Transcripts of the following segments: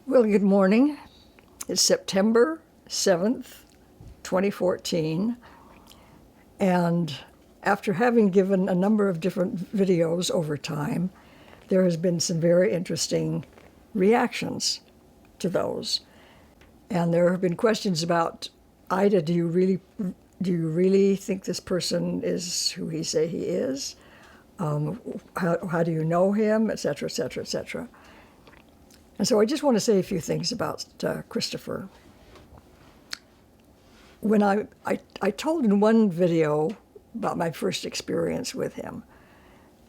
Well, good morning. It's September 7th, 2014, and after having given a number of different videos over time, there has been some very interesting reactions to those. And there have been questions about, Ida, do you really think this person is who he say he is? How do you know him, et cetera, et cetera, et cetera. And so I just want to say a few things about Christopher. When I told in one video about my first experience with him,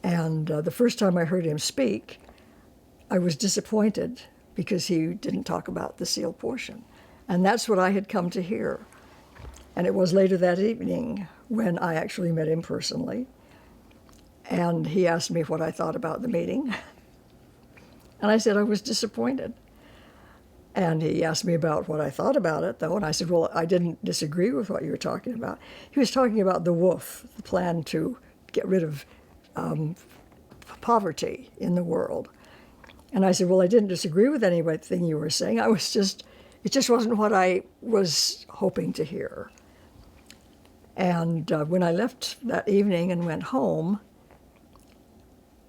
and the first time I heard him speak, I was disappointed because he didn't talk about the sealed portion. And that's what I had come to hear. And it was later that evening when I actually met him personally. And he asked me what I thought about the meeting. And I said I was disappointed. And he asked me about what I thought about it, though, and I said, well, I didn't disagree with what you were talking about. He was talking about the WOOF, the plan to get rid of poverty in the world. And I said, well, I didn't disagree with anything you were saying. It just wasn't what I was hoping to hear. And when I left that evening and went home,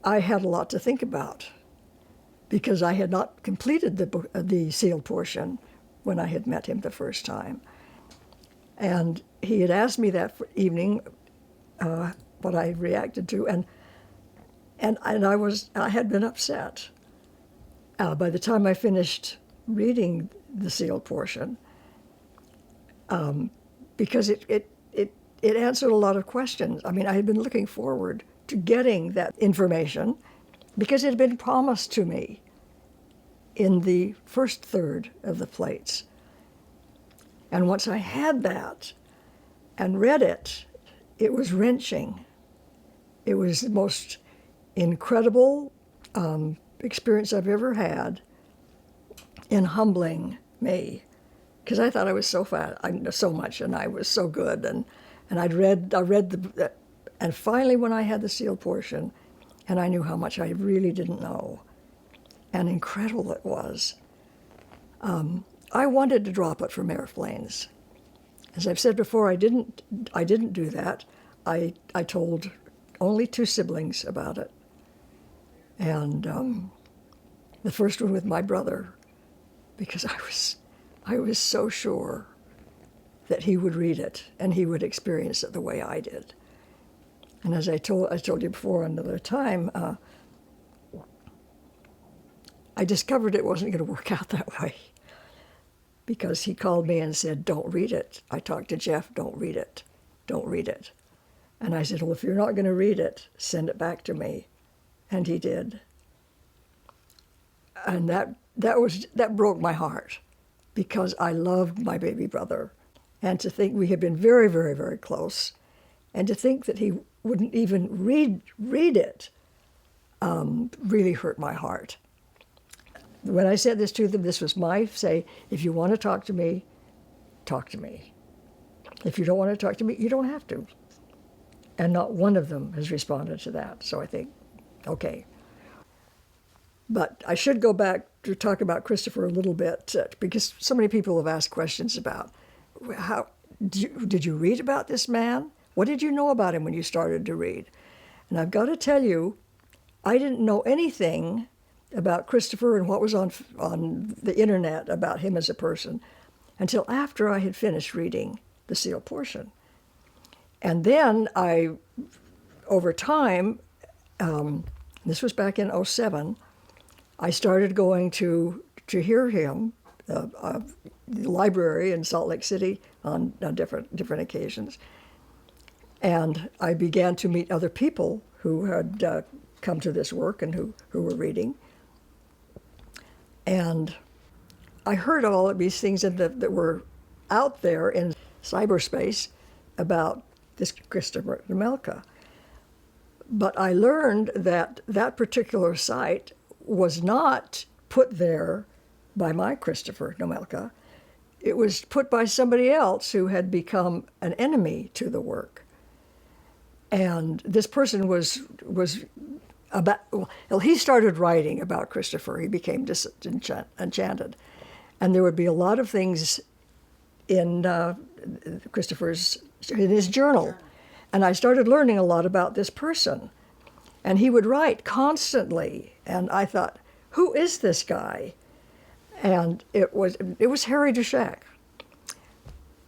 I had a lot to think about, because I had not completed the sealed portion when I had met him the first time. And he had asked me that evening what I reacted to, and I had been upset. By the time I finished reading the sealed portion, because it answered a lot of questions. I mean, I had been looking forward to getting that information, because it had been promised to me in the first third of the plates. And once I had that and read it, it was wrenching. It was the most incredible experience I've ever had in humbling me, because I thought I was so fat, I know so much, and I was so good, and I read and finally when I had the sealed portion, and I knew how much I really didn't know, and incredible it was. I wanted to drop it from airplanes. As I've said before, I didn't do that. I told only 2 siblings about it, and the first one with my brother, because I was so sure that he would read it and he would experience it the way I did. And as I told you before another time, I discovered it wasn't going to work out that way, because he called me and said, don't read it. I talked to Jeff, don't read it. Don't read it. And I said, well, if you're not going to read it, send it back to me. And he did. And that broke my heart, because I loved my baby brother. And to think we had been very, very, very close, and to think that he wouldn't even read it really hurt my heart. When I said this to them, this was my say, if you want to talk to me, talk to me. If you don't want to talk to me, you don't have to. And not one of them has responded to that. So I think, okay. But I should go back to talk about Christopher a little bit, because so many people have asked questions about, how did you read about this man? What did you know about him when you started to read? And I've got to tell you, I didn't know anything about Christopher and what was on the internet about him as a person until after I had finished reading the sealed portion. And then over time, this was back in 2007, I started going to hear him, the library in Salt Lake City on different occasions. And I began to meet other people who had come to this work and who were reading. And I heard all of these things that were out there in cyberspace about this Christopher Nemelka. But I learned that that particular site was not put there by my Christopher Nemelka. It was put by somebody else who had become an enemy to the work. And this person was well, he started writing about Christopher. He became disenchanted. And there would be a lot of things in in his journal. And I started learning a lot about this person. And he would write constantly. And I thought, who is this guy? And it was Harry Dschaak.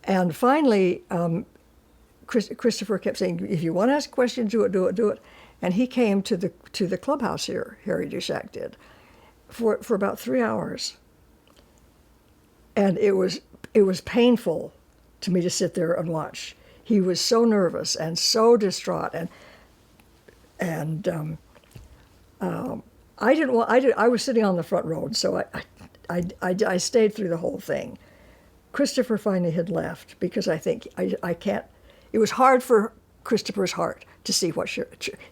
And finally, Christopher kept saying, if you want to ask questions, do it, do it, do it. And he came to the clubhouse here, Harry Dschaak did, for about 3 hours. And it was painful to me to sit there and watch. He was so nervous and so distraught, and I was sitting on the front row, so I stayed through the whole thing. Christopher finally had left because I think I can't. It was hard for Christopher's heart to see what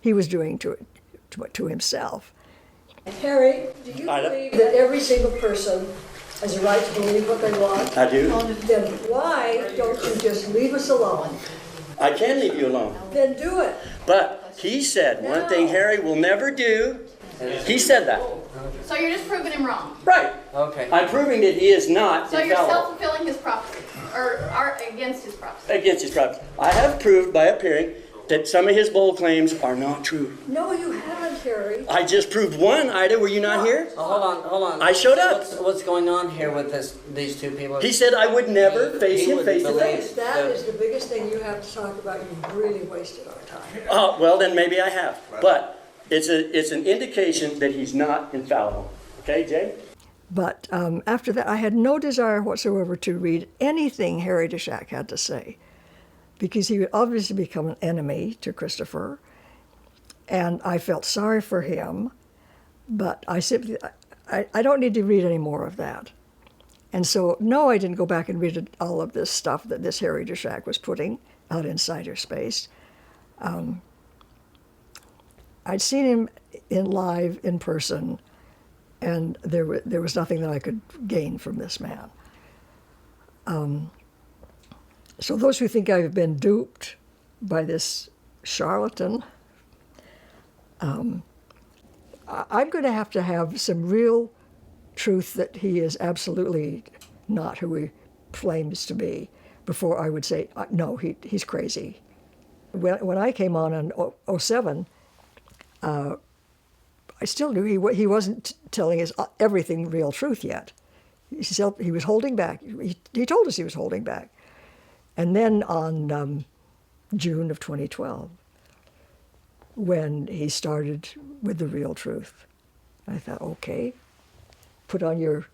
he was doing to himself. Harry, do you believe that every single person has a right to believe what they want? I do. Then why don't you just leave us alone? I can leave you alone. Then do it. But he said one thing Harry will never do. He said that. So you're just proving him wrong. Right. Okay. I'm proving that he is not So you're infallible. self-fulfilling his prophecy, or are against his prophecy. Against his prophecy. I have proved by appearing that some of his bold claims are not true. No, you haven't, Harry. I just proved one, Ida. Were you not here? Oh, hold on. I showed up. What's going on here with these two people? He said I would never face him would face to believe- face. That is the biggest thing you have to talk about. You've really wasted our time. Oh, well, then maybe I have. But it's an indication that he's not infallible. Okay, Jay? But after that, I had no desire whatsoever to read anything Harry Dschaak had to say, because he would obviously become an enemy to Christopher, and I felt sorry for him, but I don't need to read any more of that. And so, no, I didn't go back and read all of this stuff that this Harry Dschaak was putting out in cyberspace. I'd seen him live in person, and there was nothing that I could gain from this man. So those who think I've been duped by this charlatan, I'm going to have some real truth that he is absolutely not who he claims to be before I would say, no, he's crazy. When I came on in 2007, I still knew he wasn't telling us everything real truth yet. He was holding back. He told us he was holding back. And then on June of 2012, when he started with the real truth, I thought, okay, put on your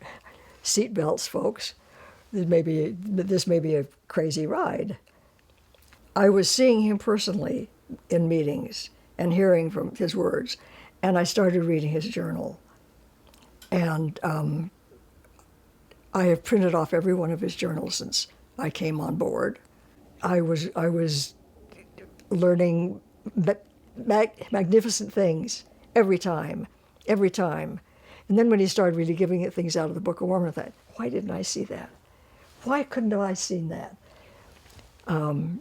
seatbelts, folks. This may be a crazy ride. I was seeing him personally in meetings and hearing from his words, and I started reading his journal. And I have printed off every one of his journals since I came on board. I was learning magnificent things every time. And then when he started really giving things out of the Book of Mormon, I thought, why didn't I see that? Why couldn't I have seen that? And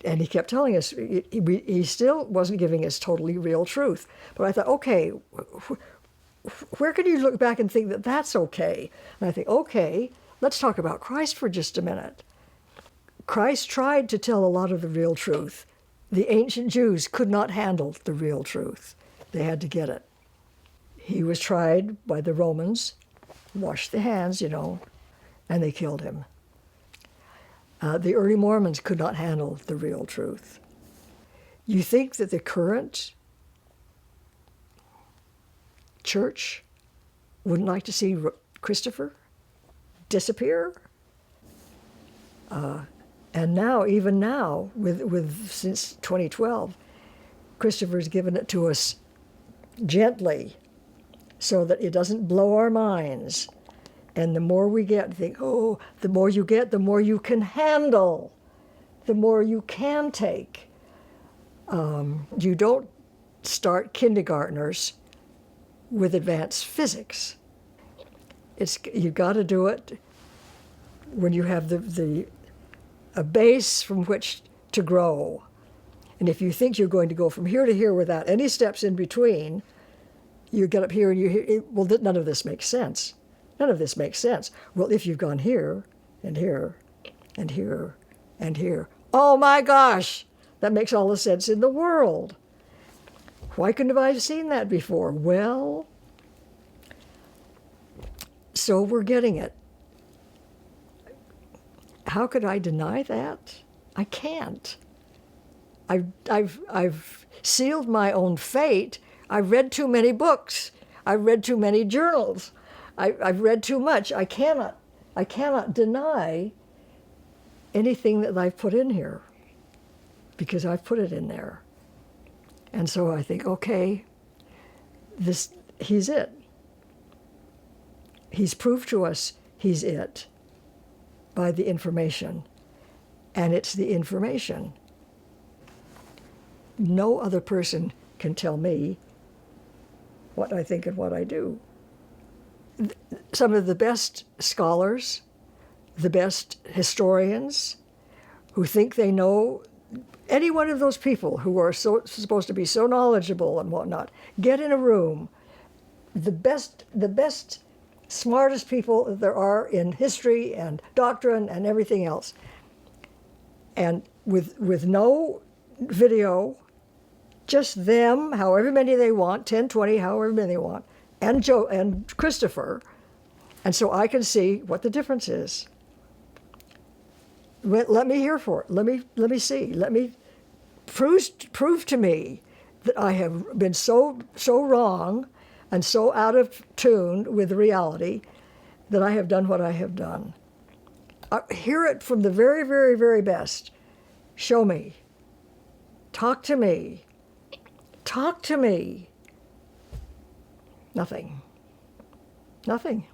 he kept telling us, he still wasn't giving us totally real truth. But I thought, okay, where can you look back and think that that's okay? And I think, okay, let's talk about Christ for just a minute. Christ tried to tell a lot of the real truth. The ancient Jews could not handle the real truth. They had to get it. He was tried by the Romans, washed the hands, and they killed him. The early Mormons could not handle the real truth. You think that the current church wouldn't like to see Christopher disappear? And now, even now, since 2012, Christopher's given it to us gently so that it doesn't blow our minds. And the more we get, think, oh, the more you get, the more you can handle, the more you can take. You don't start kindergartners with advanced physics. You've got to do it when you have a base from which to grow. And if you think you're going to go from here to here without any steps in between, you get up here and you hear, well, none of this makes sense. None of this makes sense. Well, if you've gone here and here and here and here, oh my gosh, that makes all the sense in the world. Why couldn't I have seen that before? Well, so we're getting it. How could I deny that? I can't. I've sealed my own fate. I've read too many books. I've read too many journals. I've read too much. I cannot deny anything that I've put in here because I've put it in there. And so I think, okay, he's it. He's proved to us he's it by the information. And it's the information. No other person can tell me what I think and what I do. Some of the best scholars, the best historians who think they know, any one of those people who are supposed to be so knowledgeable and whatnot, get in a room. The best, smartest people that there are in history and doctrine and everything else. And with no video, just them, however many they want, 10, 20, however many they want, and Joe and Christopher. And so I can see what the difference is. Let me hear for it. Let me see. Let me prove to me that I have been so wrong and so out of tune with reality that I have done what I have done. Hear it from the very, very, very best. Show me. Talk to me. Talk to me. Nothing. Nothing.